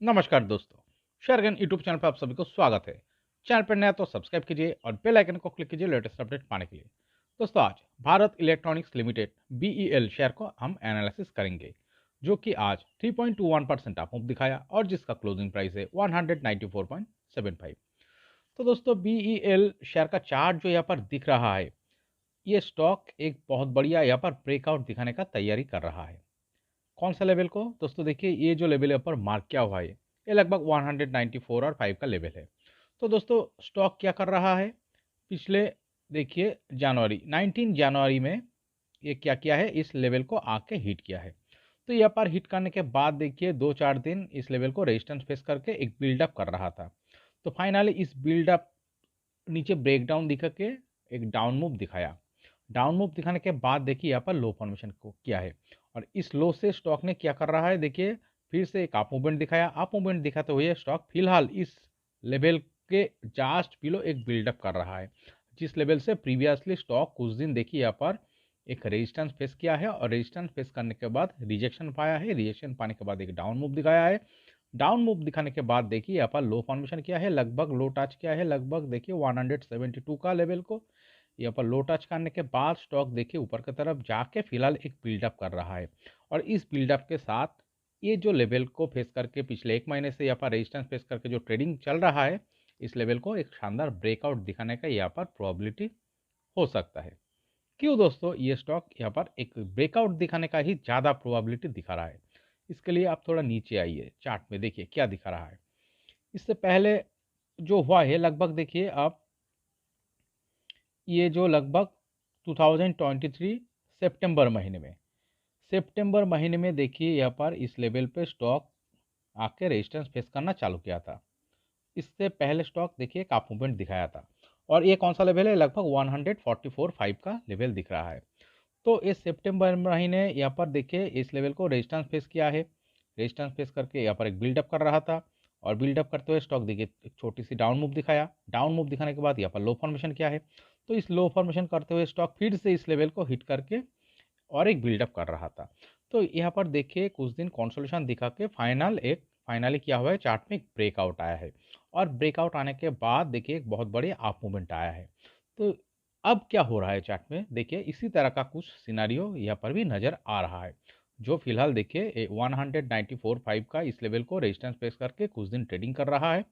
नमस्कार दोस्तों, शेयरगन YouTube channel पर आप सभी को स्वागत है। चैनल पर नया तो सब्सक्राइब कीजिए और बेल आइकन को क्लिक कीजिए लेटेस्ट अपडेट पाने के लिए। दोस्तों आज Bharat electronics limited BEL share को हम एनालिसिस करेंगे, जो कि आज 3.21% अप मूव दिखाया और जिसका क्लोजिंग प्राइस है 194.75। तो दोस्तों बीईएल शेयर का चार्ट जो यहाँ पर दिख रहा है, ये स्टॉक एक बहुत बढ़िया यहाँ पर ब्रेकआउट दिखाने का तैयारी कर रहा है। कौन सा लेवल को दोस्तों देखिए, ये जो लेवल यहाँ पर मार्क किया हुआ है ये लगभग 194 और 5 का लेवल है। तो दोस्तों स्टॉक क्या कर रहा है, पिछले देखिए जनवरी 19 जनवरी में ये क्या किया है, इस लेवल को आके हिट किया है। तो यहाँ पर हिट करने के बाद देखिए 2-4 दिन इस लेवल को रेजिस्टेंस फेस करके एक बिल्डअप कर रहा था। तो फाइनली इस बिल्डअप नीचे ब्रेकडाउन दिखा के एक डाउन मूव दिखाया। डाउन मूव दिखाने के बाद देखिए यहाँ पर लो फॉर्मेशन को किया है और इस लो से स्टॉक ने क्या कर रहा है, देखिए फिर से एक अप मूवमेंट दिखाया। अप मूवमेंट दिखाते हुए स्टॉक फिलहाल इस लेवल के जस्ट बिलो एक बिल्डअप कर रहा है, जिस लेवल से प्रीवियसली स्टॉक कुछ दिन देखिए यहाँ पर एक रेजिस्टेंस फेस किया है और रेजिस्टेंस फेस करने के बाद रिजेक्शन पाया है। रिजेक्शन पाने के बाद एक डाउन मूव दिखाया है। डाउन मूव दिखाने के बाद देखिए यहाँ पर लो फॉर्मेशन किया है, लगभग लो टच किया है, लगभग देखिए 172 का लेवल को यहाँ पर लो टच करने के बाद स्टॉक देखिए ऊपर की तरफ जाके फिलहाल एक बिल्डअप कर रहा है। और इस बिल्डअप के साथ ये जो लेवल को फेस करके पिछले एक महीने से यहाँ पर रेजिस्टेंस फेस करके जो ट्रेडिंग चल रहा है, इस लेवल को एक शानदार ब्रेकआउट दिखाने का यहाँ पर प्रोबेबिलिटी हो सकता है। क्यों दोस्तों, ये स्टॉक यहाँ पर एक ब्रेकआउट दिखाने का ही ज़्यादा प्रोबेबिलिटी दिखा रहा है। इसके लिए आप थोड़ा नीचे आइए, चार्ट में देखिए क्या दिखा रहा है। इससे पहले जो हुआ है लगभग देखिए आप, ये जो लगभग 2023 सितंबर महीने में देखिए यहाँ पर इस लेवल पे स्टॉक आके रेजिस्टेंस फेस करना चालू किया था। इससे पहले स्टॉक देखिए एक अप मूवमेंट दिखाया था और ये कौन सा लेवल है, लगभग 144.5 का लेवल दिख रहा है। तो इस सितंबर महीने यहाँ पर देखिए इस लेवल को रेजिस्टेंस फेस किया है। रेजिस्टेंस फेस करके यहाँ पर एक बिल्डअप कर रहा था और बिल्डअप करते हुए स्टॉक देखिए एक छोटी सी डाउन मूव दिखाया। डाउन मूव दिखाने के बाद यहाँ पर लो फॉर्मेशन किया है। तो इस लो फॉर्मेशन करते हुए स्टॉक फिर से इस लेवल को हिट करके और एक बिल्डअप कर रहा था। तो यहाँ पर देखिए कुछ दिन कंसोलिडेशन दिखा के फाइनली क्या हुआ है, चार्ट में एक ब्रेकआउट आया है और ब्रेकआउट आने के बाद देखिए एक बहुत बड़ी अप मूवमेंट आया है। तो अब क्या हो रहा है चार्ट में, देखिए इसी तरह का कुछ सिनारियो यहाँ पर भी नज़र आ रहा है, जो फिलहाल देखिए 194.5 का इस लेवल को रेजिस्टेंस फेस करके कुछ दिन ट्रेडिंग कर रहा है।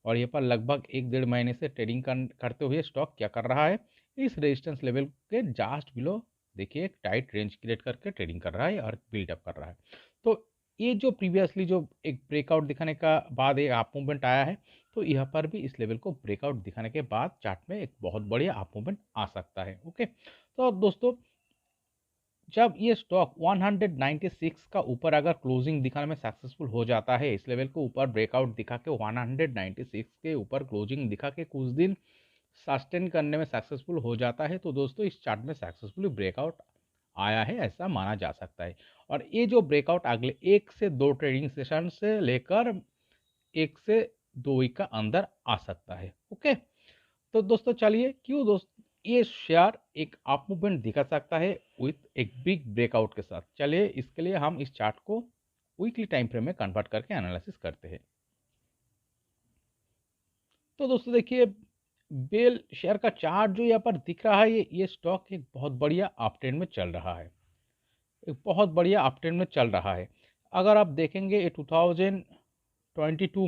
और यहाँ पर लगभग 1-1.5 महीने से ट्रेडिंग करते हुए स्टॉक क्या कर रहा है, इस रेजिस्टेंस लेवल के जस्ट बिलो देखिए एक टाइट रेंज क्रिएट करके ट्रेडिंग कर रहा है और बिल्डअप कर रहा है। तो ये जो प्रीवियसली जो एक ब्रेकआउट दिखाने का बाद एक अप मूवमेंट आया है, तो यहाँ पर भी इस लेवल को ब्रेकआउट दिखाने के बाद चार्ट में एक बहुत बढ़िया अप मूवमेंट आ सकता है। ओके, तो दोस्तों जब ये स्टॉक 196 का ऊपर अगर क्लोजिंग दिखाने में सक्सेसफुल हो जाता है, इस लेवल को ऊपर ब्रेकआउट दिखा के 196 के ऊपर क्लोजिंग दिखा के कुछ दिन सस्टेन करने में सक्सेसफुल हो जाता है, तो दोस्तों इस चार्ट में सक्सेसफुली ब्रेकआउट आया है ऐसा माना जा सकता है। और ये जो ब्रेकआउट अगले 1 से 2 ट्रेडिंग सेशन से लेकर 1 से 2 वीक का अंदर आ सकता है। ओके, तो दोस्तों चलिए, क्यों दोस्त ये शेयर एक अप मूवमेंट दिखा सकता है विथ एक बिग ब्रेकआउट के साथ, चलिए इसके लिए हम इस चार्ट को वीकली टाइम फ्रेम में कन्वर्ट करके एनालिसिस करते हैं। तो दोस्तों देखिए, बेल शेयर का चार्ट जो यहाँ पर दिख रहा है, ये स्टॉक एक बहुत बढ़िया अप ट्रेंड में चल रहा है, एक बहुत बढ़िया अप ट्रेंड में चल रहा है। अगर आप देखेंगे ये 2022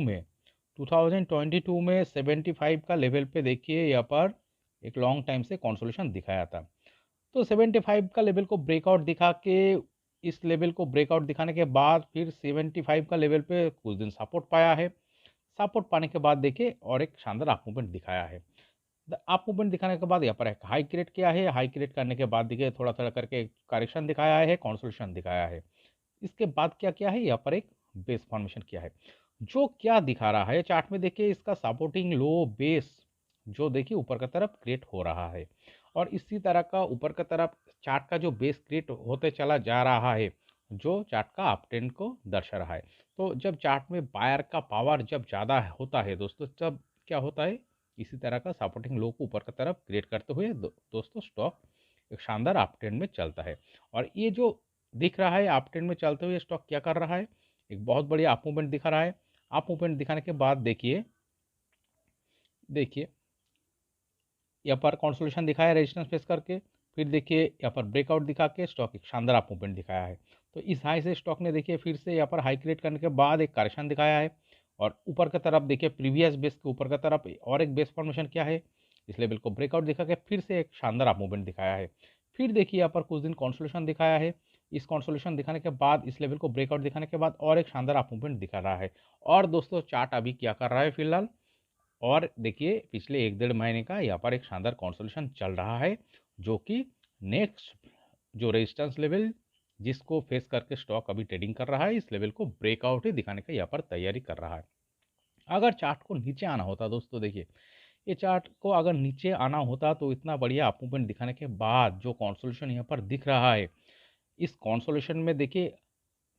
में 75 का लेवल पे देखिए यहाँ पर एक लॉन्ग टाइम से कंसोलिडेशन दिखाया था। तो 75 का लेवल को ब्रेकआउट दिखा के इस लेवल को ब्रेकआउट दिखाने के बाद फिर 75 का लेवल पे कुछ दिन सपोर्ट पाया है। सपोर्ट पाने के बाद देखिए और एक शानदार अप मूवमेंट दिखाया है। अप मूवमेंट दिखाने के बाद यहाँ पर एक हाई क्रिएट किया है। हाई क्रिएट करने के बाद देखिए थोड़ा थोड़ा करके करेक्शन दिखाया है, कंसोलिडेशन दिखाया है। इसके बाद क्या किया है, यहाँ पर एक बेस फॉर्मेशन किया है। जो क्या दिखा रहा है चार्ट में, देखिए इसका सपोर्टिंग लो बेस जो देखिए ऊपर की तरफ क्रिएट हो रहा है और इसी तरह का ऊपर की तरफ चार्ट का जो बेस क्रिएट होते चला जा रहा है, जो चार्ट का अप ट्रेंड को दर्शा रहा है। तो जब चार्ट में बायर का पावर जब ज़्यादा होता है दोस्तों, तब क्या होता है, इसी तरह का सपोर्टिंग लो को ऊपर की तरफ क्रिएट करते हुए दोस्तों स्टॉक एक शानदार अप ट्रेंड में चलता है। और ये जो दिख रहा है अप ट्रेंड में चलते हुए स्टॉक क्या कर रहा है, एक बहुत बढ़िया अप मूवमेंट दिखा रहा है। अप मूवमेंट दिखाने के बाद देखिए देखिए यहाँ पर कंसोलिडेशन दिखाया रेजिस्टेंस फेस करके, फिर देखिए यहाँ पर ब्रेकआउट दिखा के स्टॉक एक शानदार अप मूवमेंट दिखाया है। तो इस हाई से स्टॉक ने देखिए फिर से यहाँ पर हाई क्रिएट करने के बाद एक करेक्शन दिखाया है, और ऊपर की तरफ देखिए प्रीवियस बेस के ऊपर की तरफ और एक बेस फॉर्मेशन क्या है, इस लेवल को ब्रेकआउट दिखा के फिर से एक शानदार अप मूवमेंट दिखाया है। फिर देखिए यहाँ पर कुछ दिन कंसोलिडेशन दिखाया है, इस कंसोलिडेशन दिखाने के बाद इस लेवल को ब्रेकआउट दिखाने के बाद और एक शानदार अप मूवमेंट दिखा रहा है। और दोस्तों चार्ट अभी क्या कर रहा है फिलहाल, और देखिए पिछले 1 डेढ़ महीने का यहाँ पर एक शानदार कंसोलिडेशन चल रहा है, जो कि नेक्स्ट जो रेजिस्टेंस लेवल जिसको फेस करके स्टॉक अभी ट्रेडिंग कर रहा है, इस लेवल को ब्रेकआउट ही दिखाने का यहाँ पर तैयारी कर रहा है। अगर चार्ट को नीचे आना होता दोस्तों, देखिए ये चार्ट को अगर नीचे आना होता तो इतना बढ़िया अप मूवमेंट दिखाने के बाद जो कंसोलिडेशन यहाँ पर दिख रहा है, इस कंसोलिडेशन में देखिए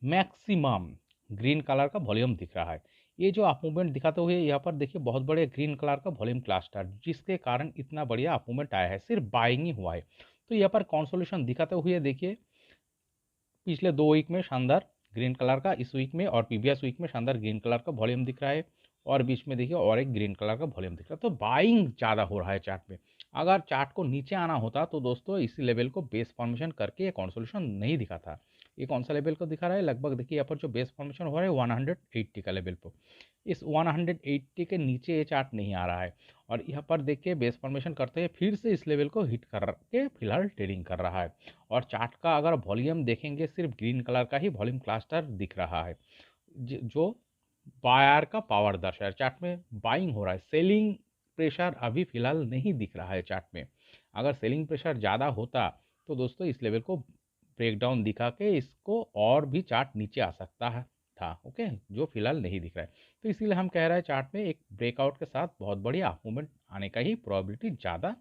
मैक्सिमम ग्रीन कलर का वॉल्यूम दिख रहा है। ये जो अप मूवमेंट दिखाते हुए यहाँ पर देखिए बहुत बड़े ग्रीन कलर का वॉल्यूम क्लस्टर, जिसके कारण इतना बढ़िया अप मूवमेंट आया है, सिर्फ बाइंग ही हुआ है। तो यहाँ पर कंसोलिडेशन दिखाते हुए देखिए पिछले 2 वीक में शानदार ग्रीन कलर का, इस वीक में और प्रीवियस वीक में शानदार ग्रीन कलर का वॉल्यूम दिख रहा है, और बीच में देखिए और एक ग्रीन कलर का वॉल्यूम दिख रहा है। तो बाइंग ज़्यादा हो रहा है चार्ट में। अगर चार्ट को नीचे आना होता तो दोस्तों इसी लेवल को बेस फॉर्मेशन करके ये कंसोलिडेशन नहीं दिखा था। ये कौन सा लेवल को दिखा रहा है, लगभग देखिए यहाँ पर जो बेस फॉर्मेशन हो रहा है 180 का लेवल पर, इस 180 के नीचे ये चार्ट नहीं आ रहा है, और यहाँ पर देखिए बेस फॉर्मेशन करते हुए फिर से इस लेवल को हिट करके फिलहाल ट्रेडिंग कर रहा है। और चार्ट का अगर वॉल्यूम देखेंगे सिर्फ ग्रीन कलर का ही वॉल्यूम क्लस्टर दिख रहा है, जो बायर का पावर दर्शा है। चार्ट में बाइंग हो रहा है, सेलिंग प्रेशर अभी फिलहाल नहीं दिख रहा है चार्ट में। अगर सेलिंग प्रेशर ज़्यादा होता तो दोस्तों इस लेवल को ब्रेकडाउन दिखा के इसको और भी चार्ट नीचे आ सकता है था, ओके, जो फिलहाल नहीं दिख रहा है। तो इसीलिए हम कह रहे हैं चार्ट में एक ब्रेकआउट के साथ बहुत बढ़िया अप मूवमेंट आने का ही प्रोबेबिलिटी ज़्यादा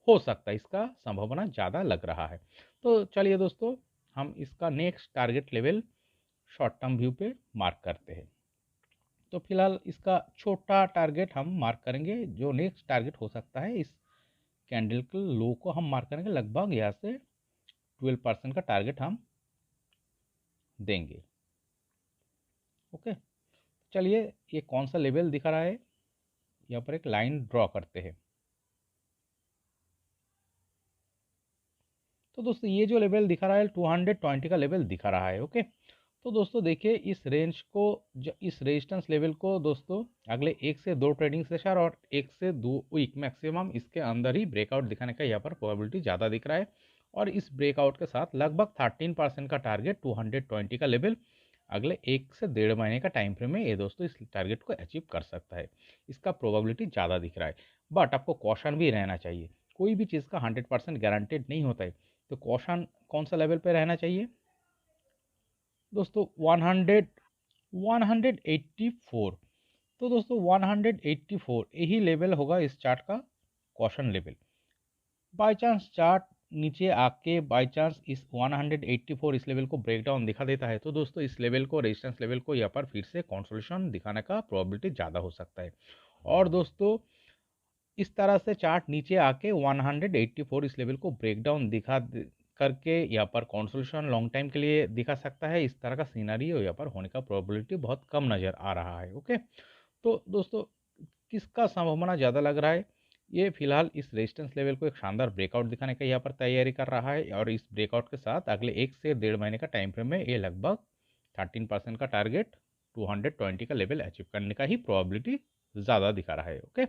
हो सकता है, इसका संभावना ज़्यादा लग रहा है। तो चलिए दोस्तों हम इसका next target level short term view पे मार्क करते हैं। तो फिलहाल इसका छोटा टारगेट हम मार्क करेंगे, जो नेक्स्ट टारगेट हो सकता है इस कैंडल के लो को हम मार्क करेंगे, लगभग यहाँ से 12% का टारगेट हम देंगे। ओके, चलिए ये कौन सा लेवल दिखा रहा है, यहाँ पर एक लाइन ड्रॉ करते हैं। तो दोस्तों ये जो लेवल दिखा रहा है 220 का लेवल दिखा रहा है। ओके, तो दोस्तों देखिए इस रेंज को, इस रेजिस्टेंस लेवल को दोस्तों अगले 1 से 2 ट्रेडिंग सेशन और 1 से 2 वीक मैक्सिमम इसके अंदर ही ब्रेकआउट दिखाने का यहाँ पर प्रोबेबिलिटी ज़्यादा दिख रहा है। और इस ब्रेकआउट के साथ लगभग 13% का टारगेट 220 का लेवल अगले 1 से 1.5 महीने का टाइम फ्रेम में ये दोस्तों इस टारगेट को अचीव कर सकता है। इसका प्रोबेबिलिटी ज़्यादा दिख रहा है, बट आपको कॉशन भी रहना चाहिए। कोई भी चीज़ का 100% गारंटेड नहीं होता है, तो कॉशन कौन सा लेवल पे रहना चाहिए दोस्तों, 184। तो दोस्तों 184 यही लेवल होगा इस चार्ट का caution level. By chance chart नीचे आके बाय चांस इस 184 इस लेवल को ब्रेक डाउन दिखा देता है, तो दोस्तों इस लेवल को, रेजिस्टेंस लेवल को यहाँ पर फिर से कंसोलिडेशन दिखाने का प्रोबेबिलिटी ज़्यादा हो सकता है। और दोस्तों इस तरह से चार्ट नीचे आके 184 इस लेवल को ब्रेकडाउन करके यहाँ पर कंसोलिडेशन लॉन्ग टाइम के लिए दिखा सकता है। इस तरह का सीनरियो यहाँ पर होने का प्रोबेबिलिटी बहुत कम नज़र आ रहा है। ओके, तो दोस्तों किसका संभावना ज़्यादा लग रहा है, ये फिलहाल इस रेजिस्टेंस लेवल को एक शानदार ब्रेकआउट दिखाने का यहाँ पर तैयारी कर रहा है, और इस ब्रेकआउट के साथ अगले 1 से 1.5 महीने का टाइम फ्रेम में ये लगभग 13% का टारगेट 220 का लेवल अचीव करने का ही प्रोबेबिलिटी ज़्यादा दिखा रहा है। ओके,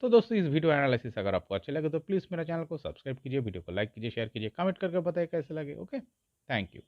तो दोस्तों इस वीडियो एनालिसिस अगर आपको अच्छे लगे तो प्लीज़ मेरा चैनल को सब्सक्राइब कीजिए, वीडियो को लाइक कीजिए, शेयर कीजिए, कमेंट करके बताइए कैसे लगे। Okay, thank you.